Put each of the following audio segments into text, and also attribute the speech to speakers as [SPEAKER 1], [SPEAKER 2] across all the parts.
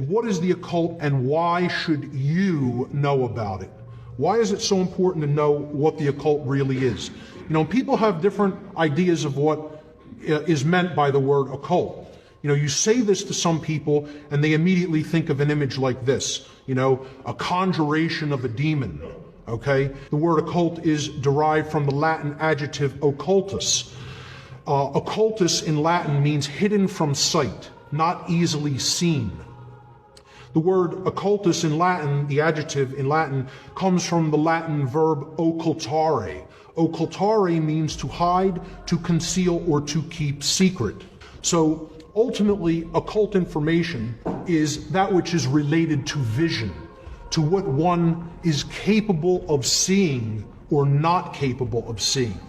[SPEAKER 1] What is the occult and why should you know about it? Why is it so important to know what the occult really is? You know, people have different ideas of what is meant by the word occult. You know, you say this to some people and they immediately think of an image like this, you know, a conjuration of a demon, okay? The word occult is derived from the Latin adjective occultus. Occultus in Latin means hidden from sight, not easily seen. The word occultus in Latin, the adjective in Latin, comes from the Latin verb occultare. Occultare means to hide, to conceal, or to keep secret. So ultimately, occult information is that which is related to vision, to what one is capable of seeing or not capable of seeing.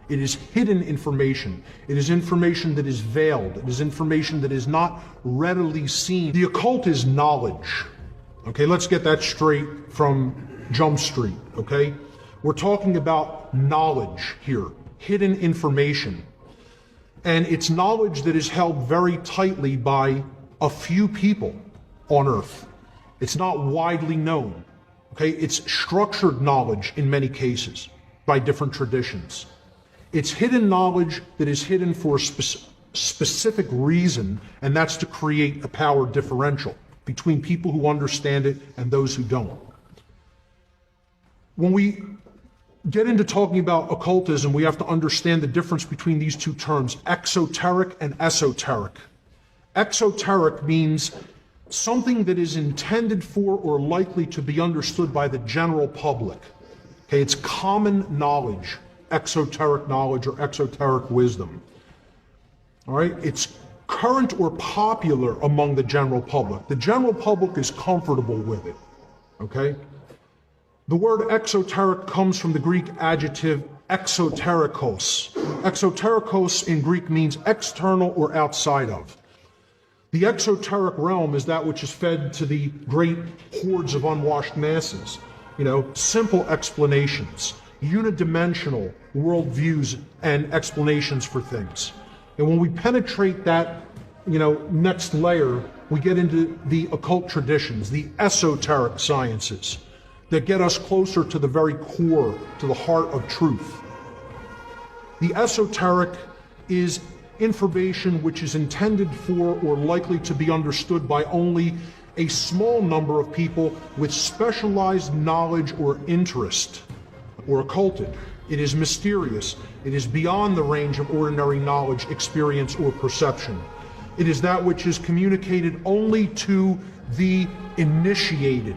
[SPEAKER 1] It is hidden information. It is information that is veiled. It is information that is not readily seen. The occult is knowledge. Okay, let's get that straight from Jump Street, okay? We're talking about knowledge here, hidden information. And it's knowledge that is held very tightly by a few people on Earth. It's not widely known, okay? It's structured knowledge in many cases by different traditions. It's hidden knowledge that is hidden for a specific reason, and that's to create a power differential between people who understand it and those who don't. When we get into talking about occultism, we have to understand the difference between these two terms, exoteric and esoteric. Exoteric means something that is intended for or likely to be understood by the general public. Okay, it's common knowledge. Exoteric knowledge or exoteric wisdom. All right, it's current or popular among the general public. The general public is comfortable with it. Okay, the word exoteric comes from the Greek adjective exoterikos. Exoterikos in Greek means external or outside of. The exoteric realm is that which is fed to the great hordes of unwashed masses. You know, simple explanations, unidimensional worldviews and explanations for things. And when we penetrate that, you know, next layer, we get into the occult traditions, the esoteric sciences that get us closer to the very core, to the heart of truth. The esoteric is information which is intended for or likely to be understood by only a small number of people with specialized knowledge or interest, or occulted. It is mysterious. It is beyond the range of ordinary knowledge, experience, or perception. It is that which is communicated only to the initiated.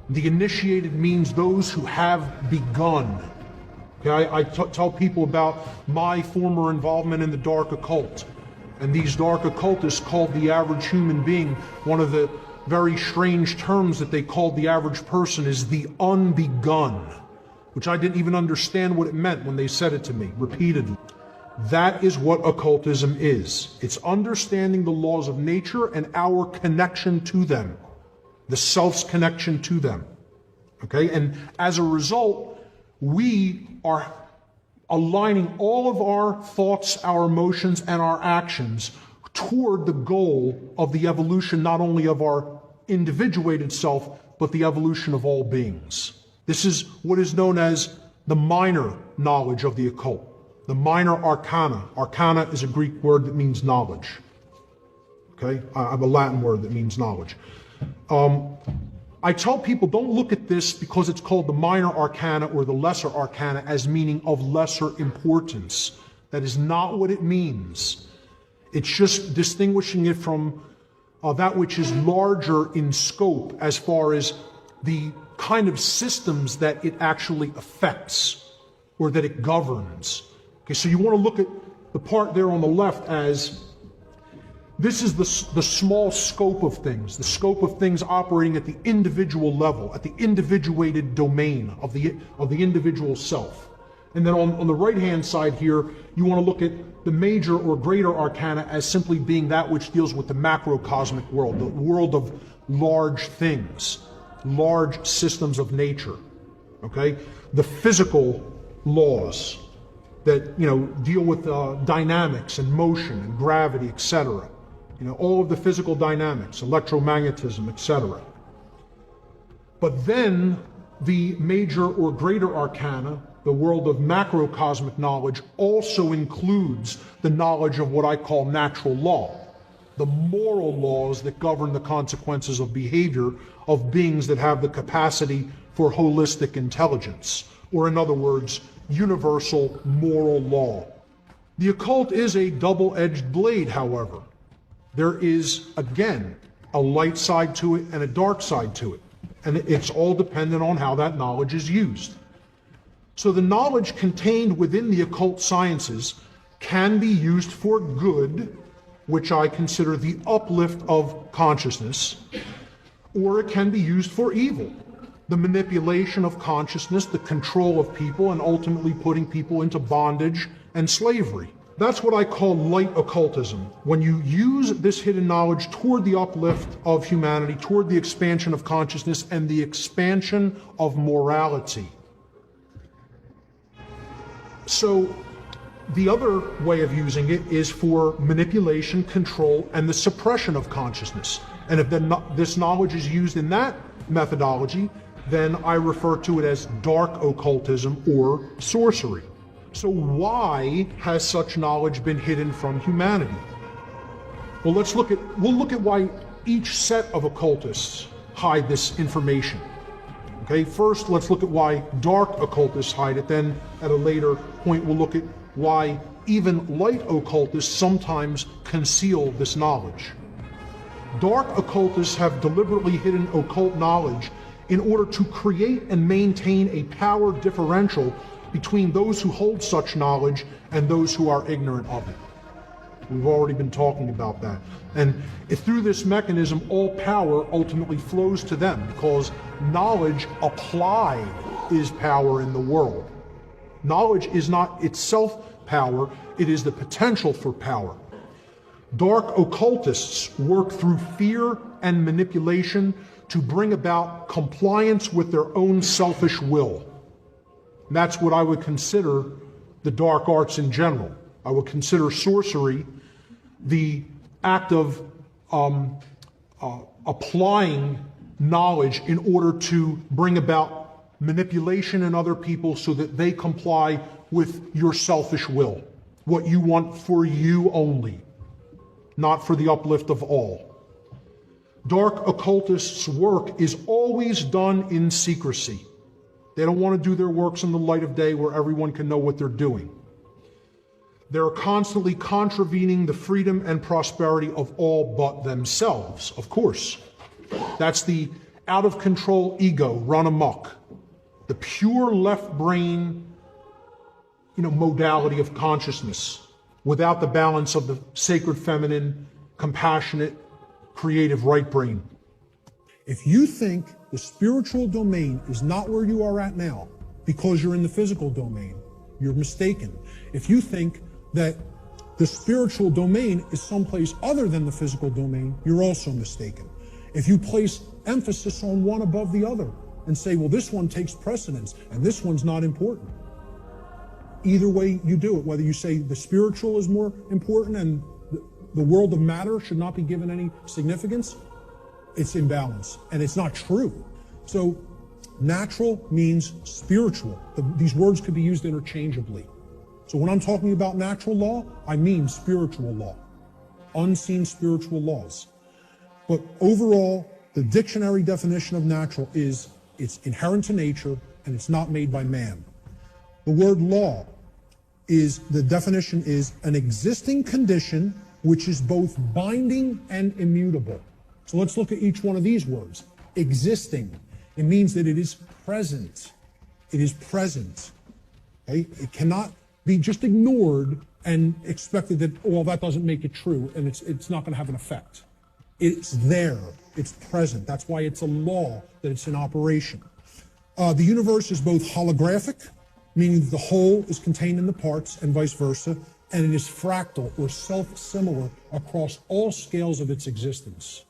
[SPEAKER 1] The initiated means those who have begun. Okay, I tell people about my former involvement in the dark occult. And these dark occultists called the average human being, one of the very strange terms that they called the average person is the unbegun, which I didn't even understand what it meant when they said it to me repeatedly. That is what occultism is. It's understanding the laws of nature and our connection to them, the self's connection to them. Okay, and as a result, we are aligning all of our thoughts, our emotions, and our actions toward the goal of the evolution, not only of our individuated self, but the evolution of all beings. This is what is known as the minor knowledge of the occult, the minor arcana. Arcana is a Greek word that means knowledge. Okay, I have a Latin word that means knowledge. I tell people don't look at this because it's called the minor arcana or the lesser arcana as meaning of lesser importance. That is not what it means. It's just distinguishing it from that which is larger in scope as far as the kind of systems that it actually affects or that it governs. Okay, so you want to look at the part there on the left as this is the small scope of things, the scope of things operating at the individual level, at the individuated domain of the individual self. And then on the right-hand side here, you want to look at the major or greater arcana as simply being that which deals with the macrocosmic world, the world of large things, large systems of nature, okay? The physical laws that, you know, deal with dynamics and motion and gravity, etc. all of the physical dynamics, electromagnetism, etc. But then the major or greater arcana, the world of macrocosmic knowledge, also includes the knowledge of what I call natural law, the moral laws that govern the consequences of behavior of beings that have the capacity for holistic intelligence, or in other words, universal moral law. The occult is a double-edged blade, however. There is, again, a light side to it and a dark side to it. And it's all dependent on how that knowledge is used. So the knowledge contained within the occult sciences can be used for good, which I consider the uplift of consciousness, or it can be used for evil, the manipulation of consciousness, the control of people, and ultimately putting people into bondage and slavery. That's what I call light occultism. When you use this hidden knowledge toward the uplift of humanity, toward the expansion of consciousness and the expansion of morality. So the other way of using it is for manipulation, control, and the suppression of consciousness. And if this knowledge is used in that methodology, then I refer to it as dark occultism or sorcery. So why has such knowledge been hidden from humanity? Well, we'll look at why each set of occultists hide this information. Okay, first let's look at why dark occultists hide it, then at a later point we'll look at why even light occultists sometimes conceal this knowledge. Dark occultists have deliberately hidden occult knowledge in order to create and maintain a power differential between those who hold such knowledge and those who are ignorant of it. We've already been talking about that. And through this mechanism, all power ultimately flows to them, because knowledge applied is power in the world. Knowledge is not itself power, it is the potential for power. Dark occultists work through fear and manipulation to bring about compliance with their own selfish will. And that's what I would consider the dark arts in general. I would consider sorcery the act of applying knowledge in order to bring about manipulation in other people so that they comply with your selfish will, what you want for you only, not for the uplift of all. Dark occultists' work is always done in secrecy. They don't want to do their works in the light of day where everyone can know what they're doing. They're constantly contravening the freedom and prosperity of all but themselves, of course. That's the out-of-control ego run amok. The pure left brain, modality of consciousness, without the balance of the sacred feminine, compassionate, creative right brain. If you think the spiritual domain is not where you are at now because you're in the physical domain, you're mistaken. If you think that the spiritual domain is someplace other than the physical domain, you're also mistaken. If you place emphasis on one above the other and say, well, this one takes precedence and this one's not important, either way you do it, whether you say the spiritual is more important and the world of matter should not be given any significance, it's imbalance, and it's not true. So natural means spiritual. These words could be used interchangeably. So when I'm talking about natural law, I mean spiritual law, unseen spiritual laws. But overall, the dictionary definition of natural is it's inherent to nature and it's not made by man. The word law the definition is an existing condition which is both binding and immutable. So let's look at each one of these words. Existing, it means that it is present. It is present. Okay? It cannot be just ignored and expected that, well, that doesn't make it true and it's not going to have an effect. It's there. It's present. That's why it's a law, that it's in operation. The universe is both holographic, meaning that the whole is contained in the parts and vice versa, and it is fractal or self-similar across all scales of its existence.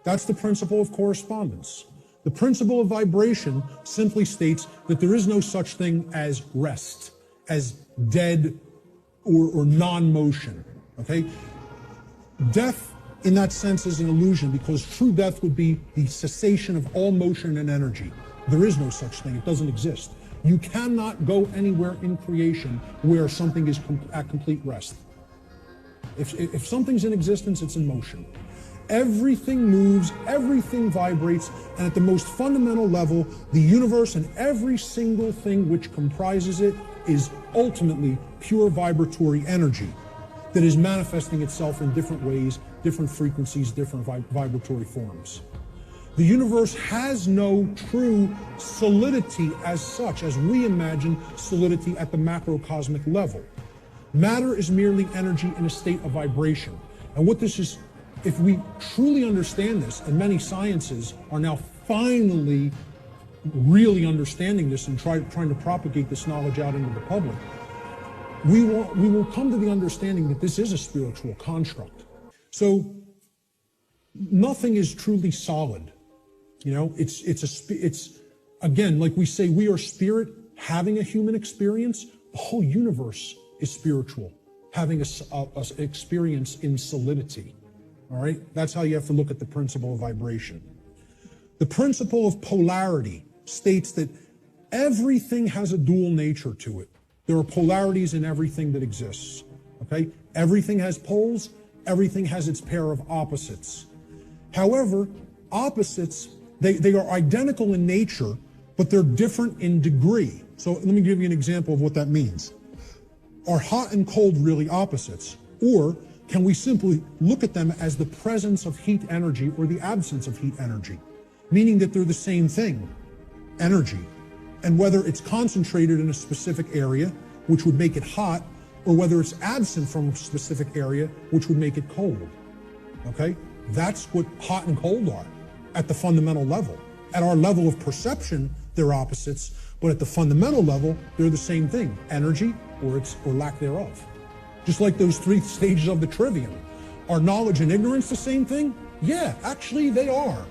[SPEAKER 1] That's the principle of correspondence. The principle of vibration simply states that there is no such thing as rest, as dead or non-motion, okay? Death, in that sense, is an illusion, because true death would be the cessation of all motion and energy. There is no such thing. It doesn't exist. You cannot go anywhere in creation where something is at complete rest. If something's in existence, it's in motion. Everything moves, everything vibrates, and at the most fundamental level, the universe and every single thing which comprises it is ultimately pure vibratory energy that is manifesting itself in different ways, different frequencies, different vibratory forms. The universe has no true solidity as such, as we imagine solidity at the macrocosmic level. Matter is merely energy in a state of vibration. And what this is, if we truly understand this, and many sciences are now finally really understanding this and trying to propagate this knowledge out into the public, we will come to the understanding that this is a spiritual construct. So nothing is truly solid. You know, it's again, like we say, we are spirit having a human experience. The whole universe is spiritual, having a experience in solidity. All right, that's how you have to look at the principle of vibration. The principle of polarity states that everything has a dual nature to it. There are polarities in everything that exists. Okay, everything has poles. Everything has its pair of opposites. However, opposites, they are identical in nature, but they're different in degree. So let me give you an example of what that means. Are hot and cold really opposites? Or can we simply look at them as the presence of heat energy or the absence of heat energy? Meaning that they're the same thing, energy. And whether it's concentrated in a specific area, which would make it hot, or whether it's absent from a specific area, which would make it cold. Okay? That's what hot and cold are at the fundamental level. At our level of perception, they're opposites, but at the fundamental level, they're the same thing, energy or lack thereof. Just like those three stages of the trivium. Are knowledge and ignorance the same thing? Yeah, actually they are.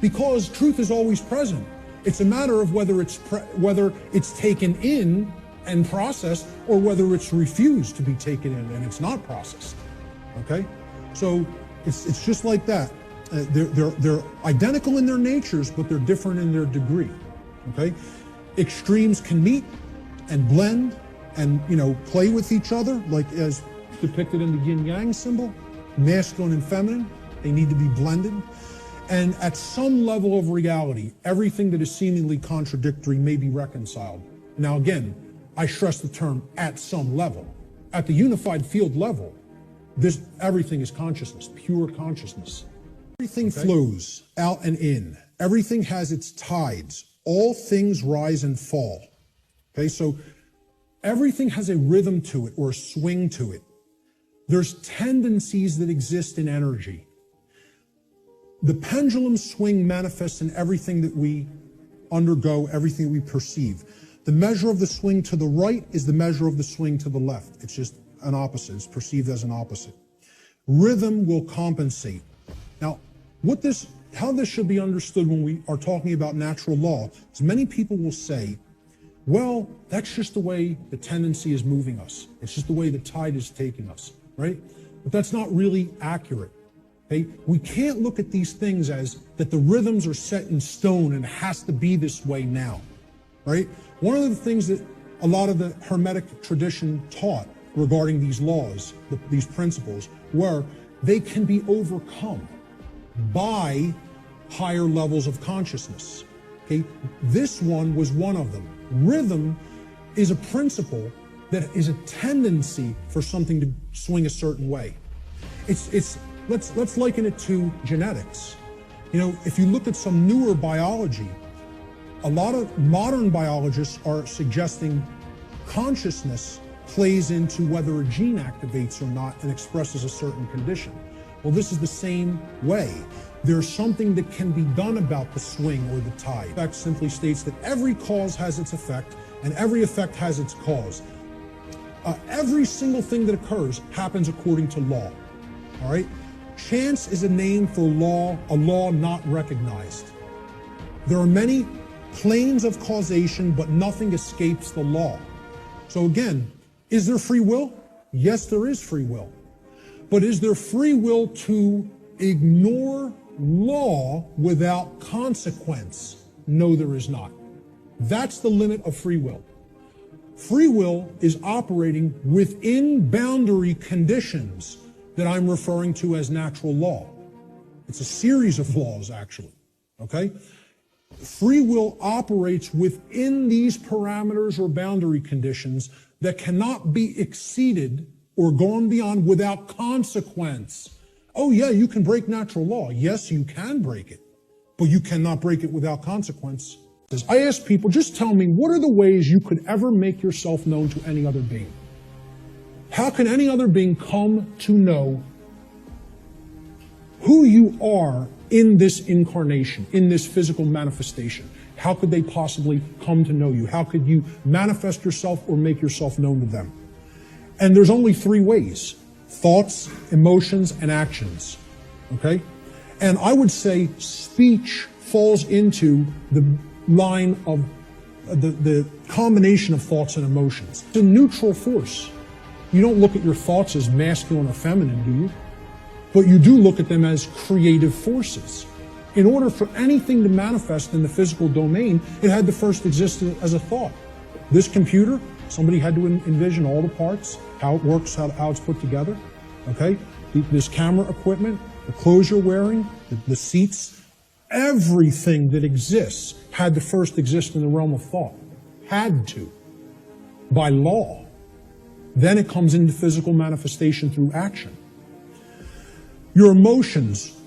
[SPEAKER 1] Because truth is always present. It's a matter of whether it's taken in and processed, or whether it's refused to be taken in and it's not processed. Okay? So it's just like that. They're identical in their natures, but they're different in their degree. Okay? Extremes can meet and blend and, you know, play with each other, like as depicted in the yin-yang symbol, masculine and feminine. They need to be blended. And at some level of reality, everything that is seemingly contradictory may be reconciled. Now again, I stress the term at some level. At the unified field level, everything is consciousness, pure consciousness. Everything flows out and in. Everything has its tides. All things rise and fall. Okay, so everything has a rhythm to it or a swing to it. There's tendencies that exist in energy. The pendulum swing manifests in everything that we undergo, everything that we perceive. The measure of the swing to the right is the measure of the swing to the left. It's just an opposite. It's perceived as an opposite. Rhythm will compensate. Now, how this should be understood when we are talking about natural law is many people will say, well, that's just the way the tendency is moving us. It's just the way the tide is taking us, right? But that's not really accurate. Okay? We can't look at these things as that the rhythms are set in stone and it has to be this way now, right? One of the things that a lot of the Hermetic tradition taught regarding these laws, these principles, were they can be overcome by higher levels of consciousness. Okay? This one was one of them. Rhythm is a principle that is a tendency for something to swing a certain way. Let's liken it to genetics. You know, if you look at some newer biology, a lot of modern biologists are suggesting consciousness plays into whether a gene activates or not and expresses a certain condition. Well, this is the same way. There's something that can be done about the swing or the tide. That simply states that every cause has its effect and every effect has its cause. Every single thing that occurs happens according to law. All right? Chance is a name for law, a law not recognized. There are many planes of causation, but nothing escapes the law. So again, is there free will? Yes, there is free will. But is there free will to ignore law without consequence? No, there is not. That's the limit of free will. Free will is operating within boundary conditions that I'm referring to as natural law. It's a series of laws, actually, okay? Free will operates within these parameters or boundary conditions that cannot be exceeded or gone beyond without consequence. Oh yeah, you can break natural law. Yes, you can break it, but you cannot break it without consequence. I ask people, just tell me, what are the ways you could ever make yourself known to any other being? How can any other being come to know who you are in this incarnation, in this physical manifestation? How could they possibly come to know you? How could you manifest yourself or make yourself known to them? And there's only three ways: thoughts, emotions, and actions. Okay? And I would say speech falls into the line of the combination of thoughts and emotions. It's a neutral force. You don't look at your thoughts as masculine or feminine, do you? But you do look at them as creative forces. In order for anything to manifest in the physical domain, it had to first exist as a thought. This computer, somebody had to envision all the parts, how it works, how it's put together. Okay? This camera equipment, the clothes you're wearing, the seats, everything that exists had to first exist in the realm of thought. Had to. By law. Then it comes into physical manifestation through action. Your emotions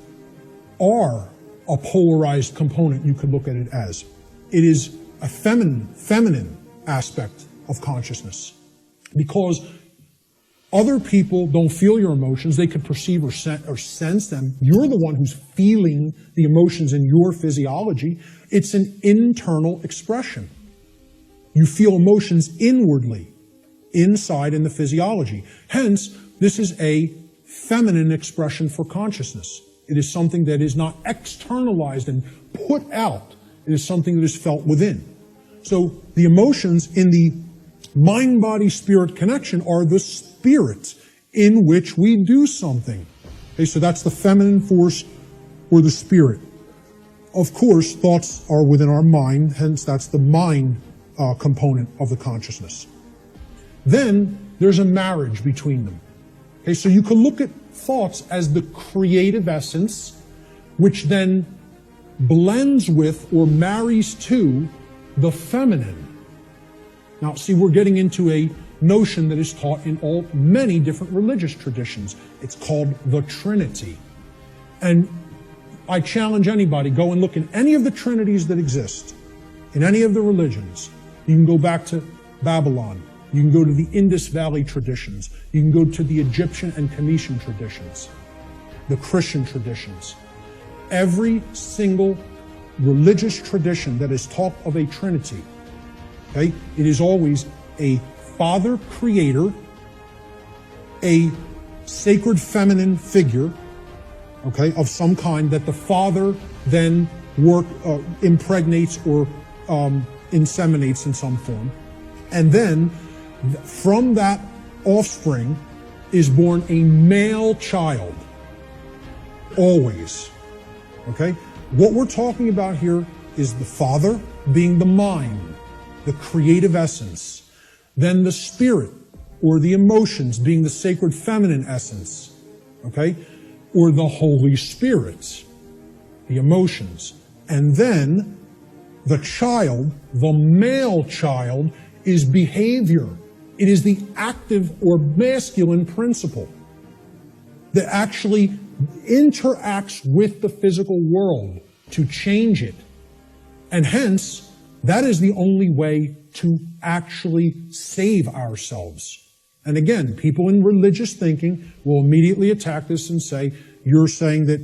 [SPEAKER 1] are a polarized component, you could look at it as. It is a feminine aspect of consciousness. Because other people don't feel your emotions, they could perceive or sense them. You're the one who's feeling the emotions in your physiology. It's an internal expression. You feel emotions inwardly, inside in the physiology. Hence, this is a feminine expression for consciousness. It is something that is not externalized and put out. It is something that is felt within. So the emotions in the mind-body-spirit connection are the spirits in which we do something. Okay, so that's the feminine force or the spirit. Of course, thoughts are within our mind, hence that's the mind component of the consciousness. Then there's a marriage between them. Okay, so you can look at thoughts as the creative essence, which then blends with or marries to the feminine. Now, see, we're getting into a notion that is taught in many different religious traditions. It's called the Trinity. And I challenge anybody, go and look in any of the trinities that exist, in any of the religions. You can go back to Babylon. You can go to the Indus Valley traditions. You can go to the Egyptian and Cometian traditions, the Christian traditions. Every single religious tradition that is taught of a Trinity, okay, it is always a Father Creator, a sacred feminine figure, okay, of some kind that the Father then impregnates or inseminates in some form, and then from that offspring is born a male child. Always. Okay? What we're talking about here is the Father being the mind, the creative essence. Then the spirit, or the emotions, being the sacred feminine essence. Okay? Or the Holy Spirit, the emotions. And then the child, the male child, is behavior. It is the active or masculine principle that actually interacts with the physical world to change it. And hence, that is the only way to actually save ourselves. And again, people in religious thinking will immediately attack this and say, you're saying that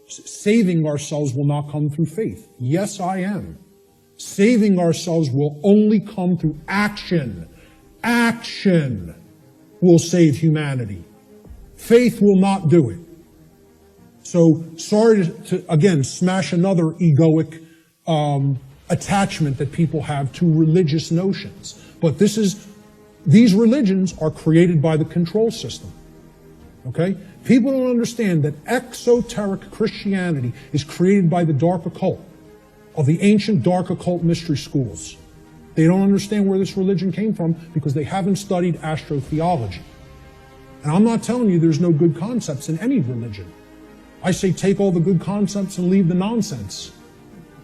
[SPEAKER 1] saving ourselves will not come through faith. Yes, I am. Saving ourselves will only come through action. Action will save humanity. Faith will not do it. So, sorry to again, smash another egoic attachment that people have to religious notions. But these religions are created by the control system. Okay? People don't understand that exoteric Christianity is created by the dark occult, of the ancient dark occult mystery schools. They don't understand where this religion came from because they haven't studied astrotheology. And I'm not telling you there's no good concepts in any religion. I say take all the good concepts and leave the nonsense.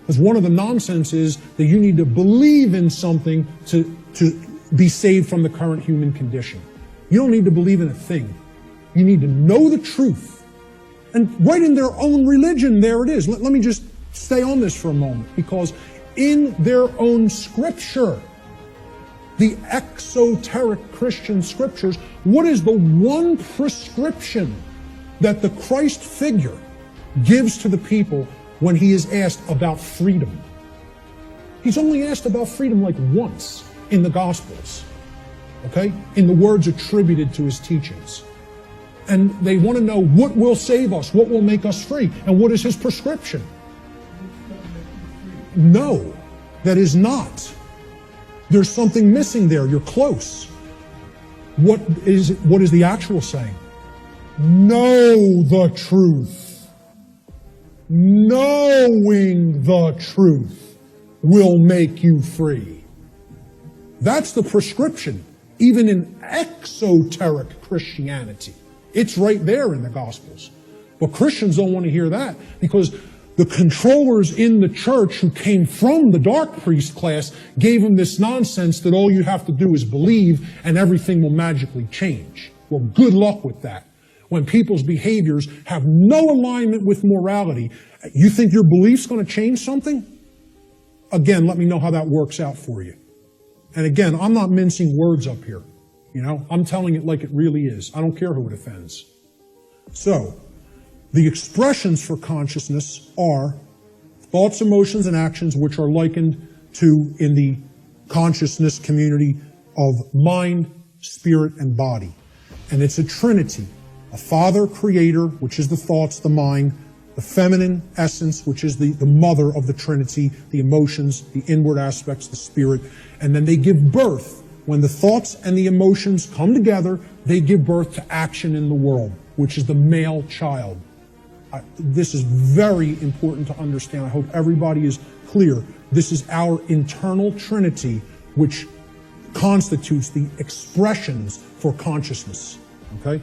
[SPEAKER 1] Because one of the nonsense is that you need to believe in something to be saved from the current human condition. You don't need to believe in a thing. You need to know the truth. And right in their own religion, there it is. Let me just stay on this for a moment, because in their own scripture, the exoteric Christian scriptures, what is the one prescription that the Christ figure gives to the people when he is asked about freedom? He's only asked about freedom like once in the Gospels, okay? In the words attributed to his teachings. And they want to know what will save us, what will make us free, and what is his prescription? No, that is not. There's something missing there. You're close. What is the actual saying? Know the truth. Knowing the truth will make you free. That's the prescription, even in exoteric Christianity. It's right there in the Gospels. But Christians don't want to hear that, because the controllers in the church who came from the dark priest class gave them this nonsense that all you have to do is believe and everything will magically change. Well, good luck with that. When people's behaviors have no alignment with morality, you think your belief's going to change something? Again, let me know how that works out for you. And again, I'm not mincing words up here. You know, I'm telling it like it really is. I don't care who it offends. So, the expressions for consciousness are thoughts, emotions, and actions which are likened to, in the consciousness community, of mind, spirit, and body. And it's a trinity. A father creator, which is the thoughts, the mind, the feminine essence, which is the mother of the trinity, the emotions, the inward aspects, the spirit, and then they give birth. When the thoughts and the emotions come together, they give birth to action in the world, which is the male child. This is very important to understand. I hope everybody is clear. This is our internal trinity, which constitutes the expressions for consciousness. Okay?